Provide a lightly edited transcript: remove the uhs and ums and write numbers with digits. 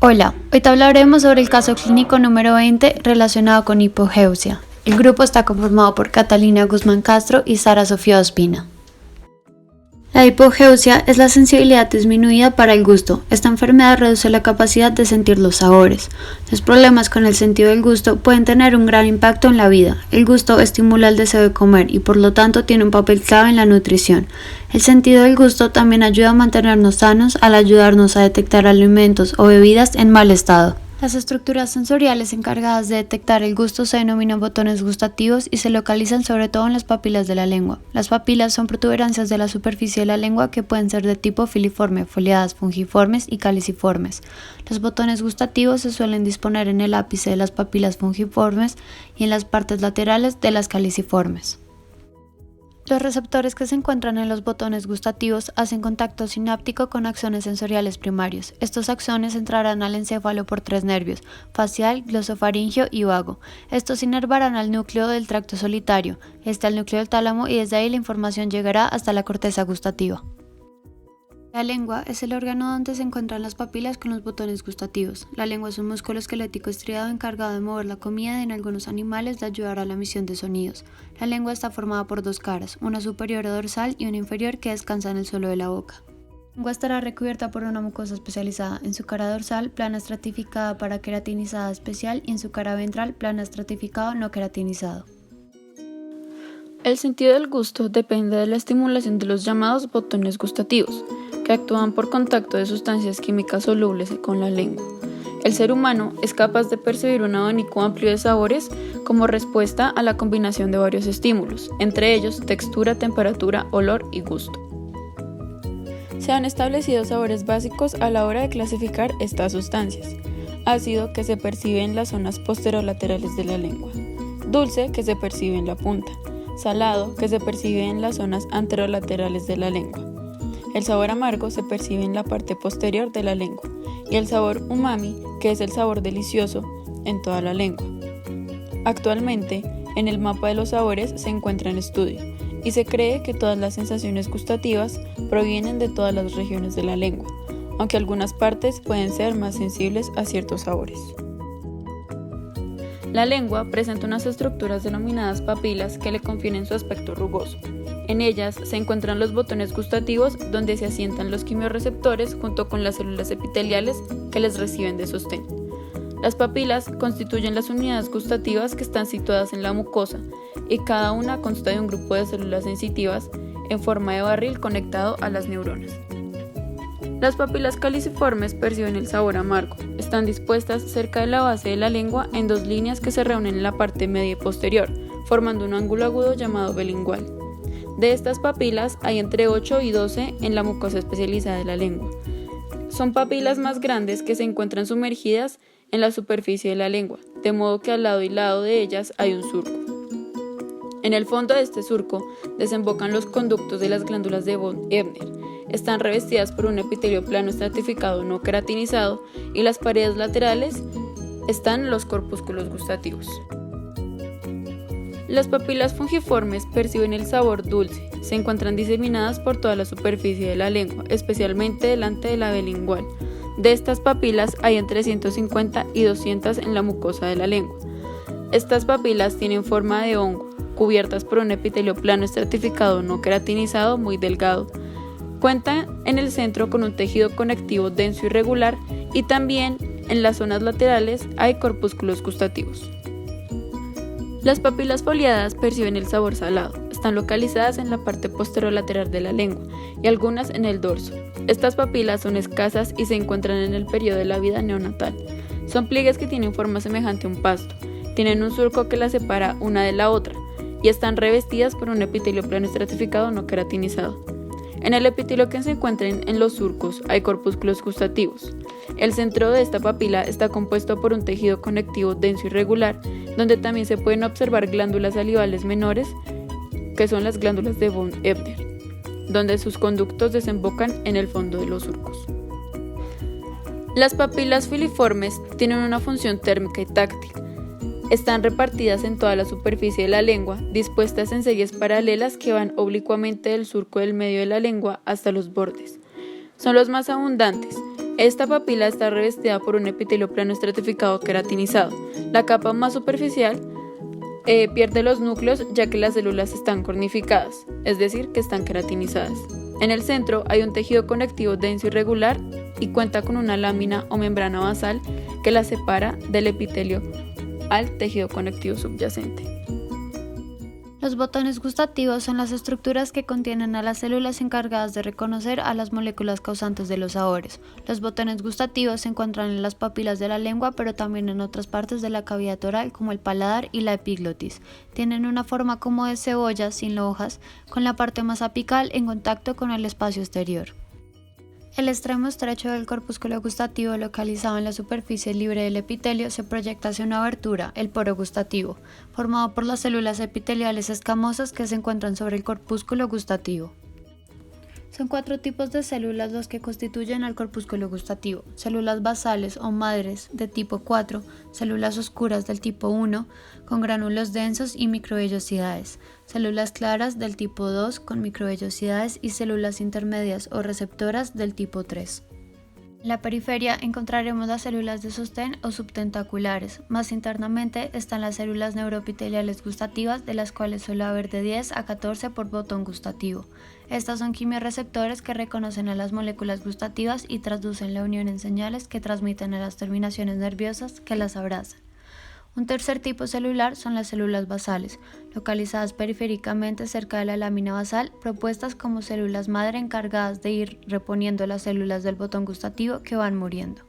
Hola, hoy te hablaremos sobre el caso clínico número 20 relacionado con hipogeusia. El grupo está conformado por Catalina Guzmán Castro y Sara Sofía Ospina. La hipogeusia es la sensibilidad disminuida para el gusto. Esta enfermedad reduce la capacidad de sentir los sabores. Los problemas con el sentido del gusto pueden tener un gran impacto en la vida. El gusto estimula el deseo de comer y por lo tanto tiene un papel clave en la nutrición. El sentido del gusto también ayuda a mantenernos sanos al ayudarnos a detectar alimentos o bebidas en mal estado. Las estructuras sensoriales encargadas de detectar el gusto se denominan botones gustativos y se localizan sobre todo en las papilas de la lengua. Las papilas son protuberancias de la superficie de la lengua que pueden ser de tipo filiforme, foliadas, fungiformes y caliciformes. Los botones gustativos se suelen disponer en el ápice de las papilas fungiformes y en las partes laterales de las caliciformes. Los receptores que se encuentran en los botones gustativos hacen contacto sináptico con axones sensoriales primarios. Estos axones entrarán al encéfalo por tres nervios, facial, glosofaringeo y vago. Estos inervarán al núcleo del tracto solitario, al núcleo del tálamo y desde ahí la información llegará hasta la corteza gustativa. La lengua es el órgano donde se encuentran las papilas con los botones gustativos. La lengua es un músculo esquelético estriado encargado de mover la comida y en algunos animales de ayudar a la emisión de sonidos. La lengua está formada por dos caras, una superior o dorsal y una inferior que descansa en el suelo de la boca. La lengua estará recubierta por una mucosa especializada, en su cara dorsal, plana estratificada para queratinizada especial y en su cara ventral, plana estratificado no queratinizado. El sentido del gusto depende de la estimulación de los llamados botones gustativos, que actúan por contacto de sustancias químicas solubles con la lengua. El ser humano es capaz de percibir un abanico amplio de sabores como respuesta a la combinación de varios estímulos, entre ellos textura, temperatura, olor y gusto. Se han establecido sabores básicos a la hora de clasificar estas sustancias. Ácido, que se percibe en las zonas posterolaterales de la lengua. Dulce, que se percibe en la punta. Salado, que se percibe en las zonas anterolaterales de la lengua. El sabor amargo se percibe en la parte posterior de la lengua y el sabor umami, que es el sabor delicioso, en toda la lengua. Actualmente, en el mapa de los sabores se encuentra en estudio y se cree que todas las sensaciones gustativas provienen de todas las regiones de la lengua, aunque algunas partes pueden ser más sensibles a ciertos sabores. La lengua presenta unas estructuras denominadas papilas que le confieren su aspecto rugoso. En ellas se encuentran los botones gustativos donde se asientan los quimiorreceptores junto con las células epiteliales que les reciben de sostén. Las papilas constituyen las unidades gustativas que están situadas en la mucosa y cada una consta de un grupo de células sensitivas en forma de barril conectado a las neuronas. Las papilas caliciformes perciben el sabor amargo. Están dispuestas cerca de la base de la lengua en dos líneas que se reúnen en la parte media y posterior, formando un ángulo agudo llamado bilingual. De estas papilas hay entre 8 y 12 en la mucosa especializada de la lengua. Son papilas más grandes que se encuentran sumergidas en la superficie de la lengua, de modo que al lado y lado de ellas hay un surco. En el fondo de este surco desembocan los conductos de las glándulas de von Ebner. Están revestidas por un epitelio plano estratificado no queratinizado y las paredes laterales están los corpúsculos gustativos. Las papilas fungiformes perciben el sabor dulce. Se encuentran diseminadas por toda la superficie de la lengua, especialmente delante de la bilingual. De estas papilas hay entre 150 y 200 en la mucosa de la lengua. Estas papilas tienen forma de hongo, cubiertas por un epitelio plano estratificado no queratinizado muy delgado. Cuentan en el centro con un tejido conectivo denso y regular y también en las zonas laterales hay corpúsculos gustativos. Las papilas foliadas perciben el sabor salado. Están localizadas en la parte posterolateral de la lengua y algunas en el dorso. Estas papilas son escasas y se encuentran en el periodo de la vida neonatal. Son pliegues que tienen forma semejante a un pasto. Tienen un surco que las separa una de la otra y están revestidas por un epitelio plano estratificado no queratinizado. En el epitelio que se encuentran en los surcos hay corpúsculos gustativos. El centro de esta papila está compuesto por un tejido conectivo denso y regular, donde también se pueden observar glándulas salivales menores, que son las glándulas de von Ebner, donde sus conductos desembocan en el fondo de los surcos. Las papilas filiformes tienen una función térmica y táctil. Están repartidas en toda la superficie de la lengua, dispuestas en series paralelas que van oblicuamente del surco del medio de la lengua hasta los bordes. Son los más abundantes. Esta papila está revestida por un epitelio plano estratificado queratinizado. La capa más superficial pierde los núcleos ya que las células están cornificadas, es decir, que están queratinizadas. En el centro hay un tejido conectivo denso y regular y cuenta con una lámina o membrana basal que la separa del epitelio al tejido conectivo subyacente. Los botones gustativos son las estructuras que contienen a las células encargadas de reconocer a las moléculas causantes de los sabores. Los botones gustativos se encuentran en las papilas de la lengua, pero también en otras partes de la cavidad oral como el paladar y la epiglotis. Tienen una forma como de cebolla sin hojas, con la parte más apical en contacto con el espacio exterior. El extremo estrecho del corpúsculo gustativo, localizado en la superficie libre del epitelio, se proyecta hacia una abertura, el poro gustativo, formado por las células epiteliales escamosas que se encuentran sobre el corpúsculo gustativo. Son 4 tipos de células los que constituyen al corpúsculo gustativo: células basales o madres de tipo 4, células oscuras del tipo 1 con gránulos densos y microvellosidades, células claras del tipo 2 con microvellosidades y células intermedias o receptoras del tipo 3. En la periferia encontraremos las células de sostén o subtentaculares. Más internamente están las células neuroepiteliales gustativas, de las cuales suele haber de 10 a 14 por botón gustativo. Estas son quimiorreceptores que reconocen a las moléculas gustativas y traducen la unión en señales que transmiten a las terminaciones nerviosas que las abrazan. Un tercer tipo celular son las células basales, localizadas periféricamente cerca de la lámina basal, propuestas como células madre encargadas de ir reponiendo las células del botón gustativo que van muriendo.